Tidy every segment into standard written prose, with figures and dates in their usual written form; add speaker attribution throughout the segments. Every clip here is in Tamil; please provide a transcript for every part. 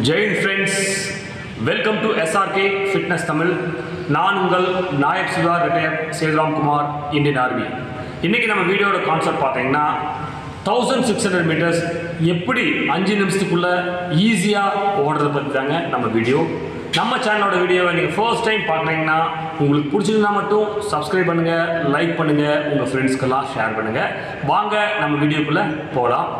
Speaker 1: Jai friends, welcome to SRK Fitness Tamil. நான் உங்கள் Naik Siva retired Sethu Kumar Indian army. இன்றைக்கி நம்ம வீடியோட கான்செப்ட் பார்த்தீங்கன்னா 1600 மீட்டர்ஸ் எப்படி 5 நிமிஷத்துக்குள்ளே ஈஸியாக ஓடுறத பற்றி தாங்க நம்ம வீடியோ. நம்ம சேனலோட வீடியோவை நீங்கள் ஃபர்ஸ்ட் டைம் பார்க்குறீங்கன்னா உங்களுக்கு பிடிச்சிருந்தா மட்டும் சப்ஸ்கிரைப் பண்ணுங்கள், லைக் பண்ணுங்கள், உங்கள் ஃப்ரெண்ட்ஸ்க்கெல்லாம் ஷேர் பண்ணுங்கள். வாங்க நம்ம வீடியோக்குள்ளே போகலாம்.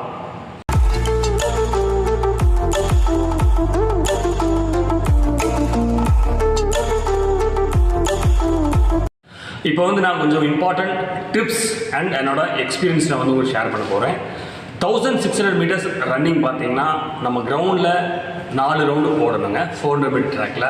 Speaker 1: இப்போ நான் கொஞ்சம் இம்பார்ட்டன்ட் டிப்ஸ் அண்ட் என்னோட எக்ஸ்பீரியன்ஸ் நான் உங்களுக்கு ஷேர் பண்ண போகிறேன். 1600 மீட்டர்ஸ் ரன்னிங் பார்த்தீங்கன்னா நம்ம கிரவுண்டில் 4 ரவுண்டு போடணுங்க 400 மீட்டர் ட்ராக்கில்.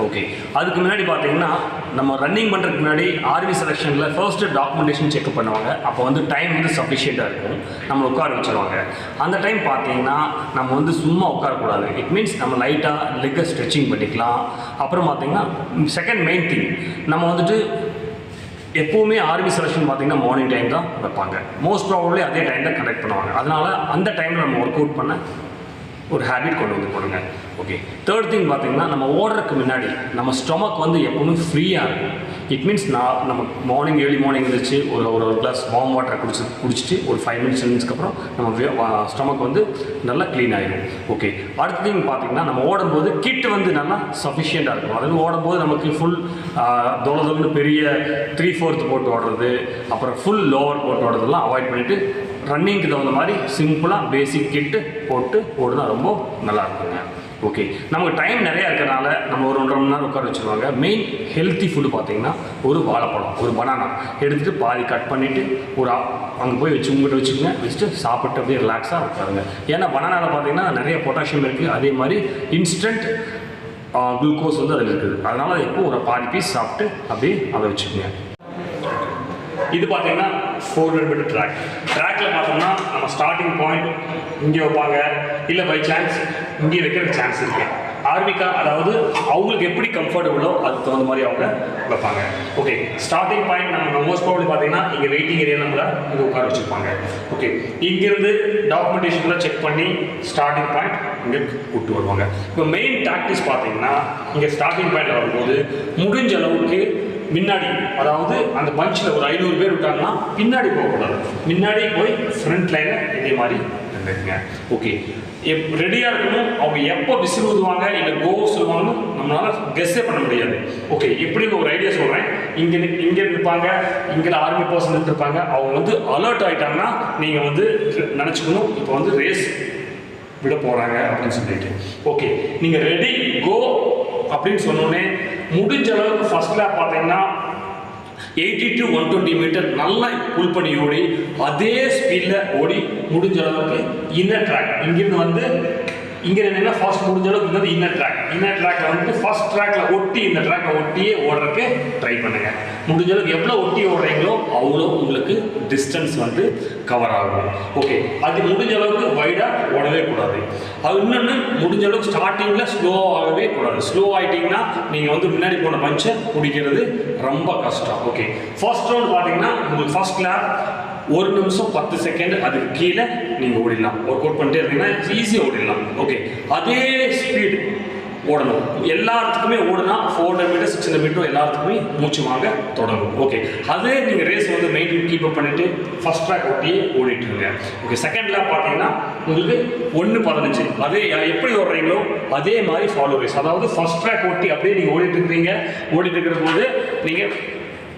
Speaker 1: ஓகே, அதுக்கு முன்னாடி பார்த்தீங்கன்னா நம்ம ரன்னிங் பண்ணுறதுக்கு முன்னாடி ஆர்மி செலெக்ஷனில் ஃபர்ஸ்ட்டு டாக்குமெண்டேஷன் செக்அப் பண்ணுவாங்க. அப்போ டைம் சஃபிஷியண்ட்டாக இருக்கும், நம்ம உட்கார வச்சுருவாங்க. அந்த டைம் பார்த்தீங்கன்னா நம்ம சும்மா உட்காரக்கூடாது. இட் மீன்ஸ் நம்ம லைட்டாக லெக்கை ஸ்ட்ரெச்சிங் பண்ணிக்கலாம். அப்புறம் பார்த்தீங்கன்னா செகண்ட் மெயின் திங், நம்ம எப்போவுமே ஆர்மி செலெக்ஷன் பார்த்தீங்கன்னா மார்னிங் டைம் தான் வைப்பாங்க. மோஸ்ட் ப்ராபப்ளி அதே டைம் தான் கண்டக்ட் பண்ணுவாங்க. அதனால் அந்த டைமில் நம்ம ஒர்க் அவுட் பண்ண ஒரு ஹேபிட் கொண்டு போடுங்க. ஓகே, தேர்ட் திங் பார்த்தீங்கன்னா நம்ம ஓடுறதுக்கு முன்னாடி நம்ம ஸ்டொமக் எப்போவுமே ஃப்ரீயாக இருக்கும். இட் மீன்ஸ் நம்ம ஏர்லி மார்னிங் இருந்துச்சு ஒரு கிளாஸ் வார்ம் வாட்டரை குடிச்சிட்டு ஒரு 5 மினிட்ஸ்க்கு அப்புறம் நம்ம ஸ்டொமக் நல்லா க்ளீன் ஆகிடும். ஓகே, அடுத்த திங் பார்த்தீங்கன்னா நம்ம ஓடும்போது கிட் நல்லா சஃபிஷியண்ட்டாக இருக்கும். அதாவது ஓடும்போது நமக்கு ஃபுல் தோளன்னு பெரிய 3/4 போட்டு ஓடுறது, அப்புறம் ஃபுல் லோவர் போட்டு ஓடுறதெல்லாம் அவாய்ட் பண்ணிவிட்டு ரன்னிங்க்கு தகுந்த மாதிரி சிம்பிளாக பேசிக் கிட்டு போட்டு ஓடுனா ரொம்ப நல்லா இருக்குங்க. ஓகே, நமக்கு டைம் நிறையா இருக்கிறனால நம்ம ஒரு 1.5 மணி நேரம் உட்கார வச்சுருவாங்க. மெயின் ஹெல்த்தி ஃபுட்டு பார்த்தீங்கன்னா ஒரு வாழைப்பழம், ஒரு பனானா எடுத்துகிட்டு பாதி கட் பண்ணிவிட்டு அங்கே போய் உங்கள்கிட்ட வச்சுக்கோங்க. வச்சுட்டு சாப்பிட்டு அப்படியே ரிலாக்ஸாக உட்காருங்க. ஏன்னா பனானாவில் பார்த்தீங்கன்னா நிறைய பொட்டாசியம் இருக்குது, அதே மாதிரி இன்ஸ்டன்ட் குளுக்கோஸ் அதில் இருக்குது. அதனால் எப்போ ஒரு பாதி பீஸ் சாப்பிட்டு அப்படியே அதை வச்சுக்கோங்க. இது பார்த்தீங்கன்னா 400 மீட்டர் ட்ராக்கில் பார்த்தோம்னா நம்ம ஸ்டார்டிங் பாயிண்ட் இங்கே வைப்பாங்க, இல்லை பை சான்ஸ் இங்கே வைக்கிற சான்ஸ் இருக்குது. ஆர்மிக்கா அதாவது அவங்களுக்கு எப்படி கம்ஃபர்டபுளோ அதுக்கு தகுந்த மாதிரி அவங்க வைப்பாங்க. ஓகே, ஸ்டார்டிங் பாயிண்ட் நம்ம மோஸ்ட் ப்ராபப்லி பார்த்தீங்கன்னா இங்கே வெயிட்டிங் ஏரியா நம்மளை இங்கே உட்கார வச்சுருப்பாங்க. ஓகே, இங்கேருந்து டாக்குமெண்டேஷன்லாம் செக் பண்ணி ஸ்டார்டிங் பாயிண்ட் இங்கே கூப்பிட்டு வருவாங்க. இப்போ மெயின் டாக்டிஸ் பார்த்தீங்கன்னா இங்கே ஸ்டார்டிங் பாயிண்ட் வரும்போது முடிஞ்ச அளவுக்கு முன்னாடி, அதாவது அந்த பஞ்சில் ஒரு 500 பேர் விட்டாங்கன்னா பின்னாடி போகக்கூடாது, முன்னாடி போய் ஃப்ரண்ட் லைனில் இதே மாதிரி இருந்துக்குங்க. ஓகே, ரெடியாக இருக்கணும். அவங்க எப்போ விசில் ஊதுவாங்க இல்லை கோ சொல்லுவாங்கன்னு நம்மளால் கெஸ்ஸே பண்ண முடியாது. ஓகே, எப்படி ஒரு ஐடியா சொல்கிறேன். இங்கே இருப்பாங்க, இங்கே ஆர்மி பர்சன் இருப்பாங்க. அவங்க அலர்ட் ஆகிட்டாங்கன்னா நீங்கள் நினச்சிக்கணும் இப்போ ரேஸ் விட போகிறாங்க அப்படின்னு சொல்லிட்டு. ஓகே, நீங்கள் ரெடி கோ அப்படின்னு சொன்னோடனே முடிஞ்ச அளவுக்கு ஃபர்ஸ்ட் லேப் பார்த்தீங்கன்னா 80 to 120 மீட்டர் நல்லா புல் பண்ணி ஓடி அதே ஸ்பீடில் ஓடி முடிஞ்ச அளவுக்கு இன்னர் ட்ராக் இங்கிருந்து இங்கே என்னென்னா ஃபர்ஸ்ட் முடிஞ்ச அளவுக்கு இன்னர் ட்ராக்ல ஃபர்ஸ்ட் ட்ராக்ல ஒட்டி இந்த ட்ராக்ல ஒட்டியே ஓடுறதுக்கு ட்ரை பண்ணுங்க. முடிஞ்ச அளவுக்கு எவ்வளோ ஒட்டி ஓடுறீங்களோ அவ்வளோ உங்களுக்கு டிஸ்டன்ஸ் கவர் ஆகும். ஓகே, அது முடிஞ்ச அளவுக்கு வைடாக ஓடவே கூடாது. அது இன்னொன்று முடிஞ்ச அளவுக்கு ஸ்டார்டிங்கில் ஸ்லோ ஆகவே கூடாது. ஸ்லோ ஆகிட்டிங்கன்னா நீங்கள் முன்னாடி போன பஞ்சை பிடிக்கிறது ரொம்ப கஷ்டம். ஓகே, ஃபர்ஸ்ட் ரவுண்ட் பார்த்தீங்கன்னா உங்களுக்கு ஃபர்ஸ்ட் லேப் 1 நிமிஷம் 10 செகண்ட் அதுக்கு கீழே நீங்கள் ஓடிடலாம். ஒர்க் அவுட் பண்ணிட்டே இருந்தீங்கன்னா ஈஸியாக ஓடிடலாம். ஓகே, அதே ஸ்பீட் ஓடணும். எல்லாத்துக்குமே ஓடுனா 400 மீட்டர் 600 மீட்டர் எல்லாத்துக்குமே மூச்சு வாங்க தொடங்கும். ஓகே, அதே நீங்கள் ரேஸ் மெயின்டைன் கீப் அப் பண்ணிவிட்டு ஃபர்ஸ்ட் ட்ராக் ஓட்டியே ஓடிட்டுருங்க. ஓகே, செகண்ட் லேப் பார்த்தீங்கன்னா உங்களுக்கு 1:15 அதே எப்படி ஓடுறீங்களோ அதே மாதிரி ஃபாலோ ரேஸ். அதாவது ஃபர்ஸ்ட் ட்ராக் ஓட்டி அப்படியே நீங்கள் ஓடிட்டு இருக்கிற போது நீங்கள்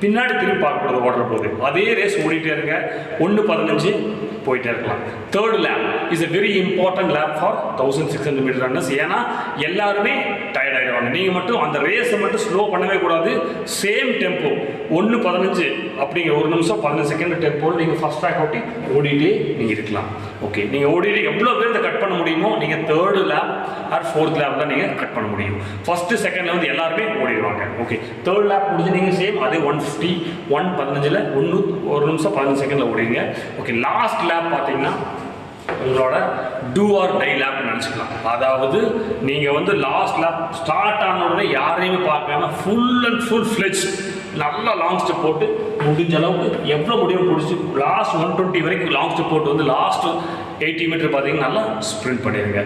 Speaker 1: பின்னாடி திரும்பி பார்க்கக்கூடாது. ஓடுற போது அதே ரேஸ் ஓடிட்டே இருங்க. 1:15 போயிட்டே இருக்கலாம். Third lap is a very important lap for 1600 metre runners. ஏன்னா எல்லாருமே டயர்ட் ஆகிடுவாங்க. நீங்கள் மட்டும் அந்த ரேஸை மட்டும் ஸ்லோ பண்ணவே கூடாது. சேம் டெம்போ 1:15 அப்படிங்கிற 1 நிமிஷம் 15 செகண்ட் டெம்போவில் நீங்கள் ஃபர்ஸ்ட் ட்ராக் ஓட்டி ஓடிட்டே நீங்கள் இருக்கலாம். ஓகே, நீங்கள் ஓடிட்டு எவ்வளோ பேர் கட் பண்ண முடியுமோ நீங்கள் third lap or fourth lap தான் நீங்கள் கட் பண்ண முடியும். ஃபர்ஸ்ட்டு செகண்டில் எல்லாருமே ஓடிடுவாங்க. ஓகே, தேர்ட் லேப் முடிஞ்சு நீங்கள் சேம் அதே 1:15 1:15 1 நிமிஷம் 15 செகண்டில் ஓடிங்க. ஓகே, லாஸ்ட் லேப் பார்த்தீங்கன்னா உங்களோட டூ ஆர் டை லேப் நினச்சிக்கலாம். அதாவது நீங்கள் லாஸ்ட் லேப் ஸ்டார்ட் ஆன உடனே யாரையுமே பார்க்காம ஃபுல் அண்ட் ஃபுல் ஃப்ளெஜ் நல்லா லாங் ஸ்டெப் போட்டு முடிஞ்ச அளவுக்கு எவ்வளோ முடியும் பிடிச்சி லாஸ்ட் 120 வரைக்கும் லாங் ஸ்டெப் போட்டு லாஸ்ட் 80 மீட்டர் பார்த்தீங்கன்னா நல்லா ஸ்ப்ரிண்ட் பண்ணிடுங்க.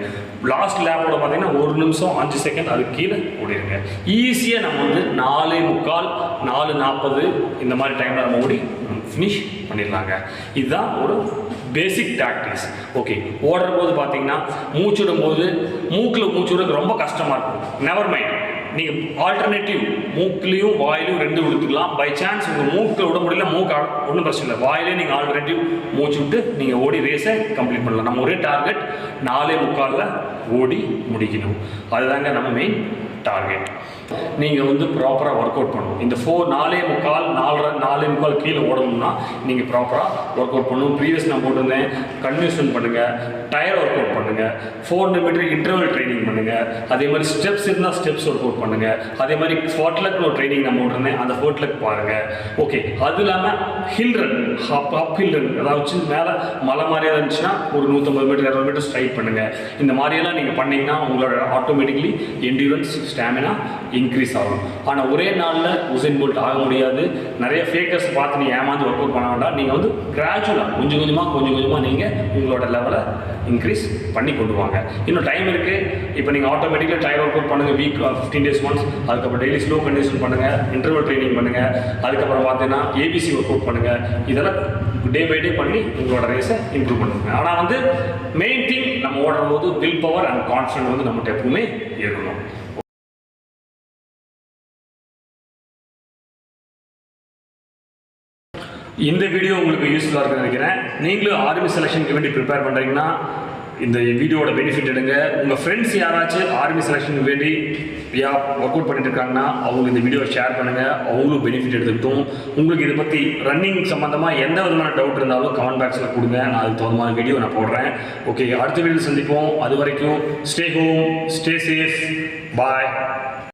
Speaker 1: லாஸ்ட் லேப்போட பார்த்தீங்கன்னா 1 நிமிஷம் 5 செகண்ட் அதுக்கு கீழே ஓடிடுங்க. ஈஸியாக நம்ம வந்து 4:45 4:40 இந்த மாதிரி டைமில் நம்ம ஓடி ஃபினிஷ் பண்ணிடலாங்க. இதுதான் ஒரு பேசிக் டாக்டிக்ஸ். ஓகே, ஓடுற போது பார்த்தீங்கன்னா மூச்சுடும் போது மூக்கில் மூச்சுடுறது ரொம்ப கஷ்டமாக இருக்கும். நெவர் மைண்ட், நீங்கள் ஆல்டர்னேட்டிவ் மூக்குலையும் வாயிலையும் 2 விடுத்துக்கலாம். பை சான்ஸ் உங்கள் மூக்கில் விட முடியல, மூக்கு ஒன்றும் பிரச்சனை இல்லை, வாயிலே நீங்கள் ஆல்டர்னேட்டிவ் மூச்சு விட்டு நீங்கள் ஓடி ரேஸை கம்ப்ளீட் பண்ணலாம். நம்ம ஒரே டார்கெட் 4:45 ஓடி முடிக்கணும். அதுதாங்க நம்ம மெயின் டார்கெட். நீங்கள் வந்து ப்ராப்பராக ஒர்க் அவுட் பண்ணணும். இந்த 4:45 கீழே ஓடணும்னா நீங்கள் ப்ராப்பராக ஒர்க் அவுட் பண்ணணும். ப்ரீவியஸ் நான் போட்டிருந்தேன், கன்வியூஷன் பண்ணுங்கள், டயர் ஒர்க் அவுட் பண்ணுங்கள், 400 மீட்டர் இன்டர்வல் ட்ரைனிங் பண்ணுங்கள். அதே மாதிரி ஸ்டெப்ஸ் இருந்தால் ஸ்டெப்ஸ் ஒர்க் அவுட் பண்ணுங்கள். அதே மாதிரி ஃபோர்ட்லெக் ஒரு ட்ரைனிங் நான் போட்டிருந்தேன், அந்த ஃபோர்ட்லெக் பாருங்கள். ஓகே, அது இல்லாமல் ஹில் ரன், அப் ஹில் ரன், அதாவது மேலே மலை மாதிரியாக இருந்துச்சுன்னா ஒரு 150 மீட்டர் 200 மீட்டர் ஸ்ட்ரைக் பண்ணுங்கள். இந்த மாதிரியெல்லாம் நீங்கள் பண்ணிங்கன்னா உங்களோட ஆட்டோமேட்டிக்லி என்டியூரன்ஸ் ஸ்டாமினா இன்க்ரீஸ் ஆகும். ஆனால் ஒரே நாளில் உசைன் போல்ட் ஆக முடியாது. நிறைய ஃபேக்கர்ஸ் பார்த்து நீங்கள் ஏமாந்து ஒர்க் அவுட் பண்ண வேண்டாம். நீங்கள் வந்து கிராஜுவலாக கொஞ்சம் கொஞ்சமாக நீங்கள் உங்களோட லெவலை இன்க்ரீஸ் பண்ணி கொண்டு வாங்க. இன்னும் டைம் இருக்குது. இப்போ நீங்கள் ஆட்டோமேட்டிக்காக டயர் ஒர்க் அவுட் பண்ணுங்கள், வீக் 15 days ஒன்ஸ். அதுக்கப்புறம் டெய்லி ஸ்லோ கண்டிஷன் பண்ணுங்கள், இன்டர்வல் ட்ரைனிங் பண்ணுங்கள். அதுக்கப்புறம் பார்த்தீங்கன்னா ஏபிசி ஒர்க் அவுட் பண்ணுங்கள். இதெல்லாம் டே பை டே பண்ணி உங்களோட ரேஸை இம்ப்ரூவ் பண்ணுங்க. ஆனால் வந்து மெயின் திங், நம்ம ஓடும் போது வில் பவர் அண்ட் கான்ஃபிடன்ஸ் வந்து நம்மகிட்ட எப்பவுமே இருக்கணும். இந்த வீடியோ உங்களுக்கு யூஸ்ஃபுல்லாக இருக்குன்னு நினைக்கிறேன். நீங்களும் ஆர்மி செலெக்ஷனுக்கு வேண்டி ப்ரிப்பேர் பண்ணுறீங்கன்னா இந்த வீடியோட பெனிஃபிட் எடுங்க. உங்கள் ஃப்ரெண்ட்ஸ் யாராச்சும் ஆர்மி செலெக்ஷனுக்கு வேண்டி ஒர்க் அவுட் பண்ணிட்டு இருக்காங்கன்னா அவங்க இந்த வீடியோவை ஷேர் பண்ணுங்கள், அவங்களும் பெனிஃபிட் எடுத்துக்கிட்டோம். உங்களுக்கு இதை பற்றி ரன்னிங் சம்மந்தமாக எந்த விதமான டவுட் இருந்தாலும் கமெண்ட் பாக்ஸில் கொடுங்க, நான் அதுக்கு தகுந்த மாதிரி வீடியோ நான் போடுறேன். ஓகே, அடுத்த வீடியோ சந்திப்போம். அது வரைக்கும் ஸ்டே ஹோம், ஸ்டே சேஃப், பாய்.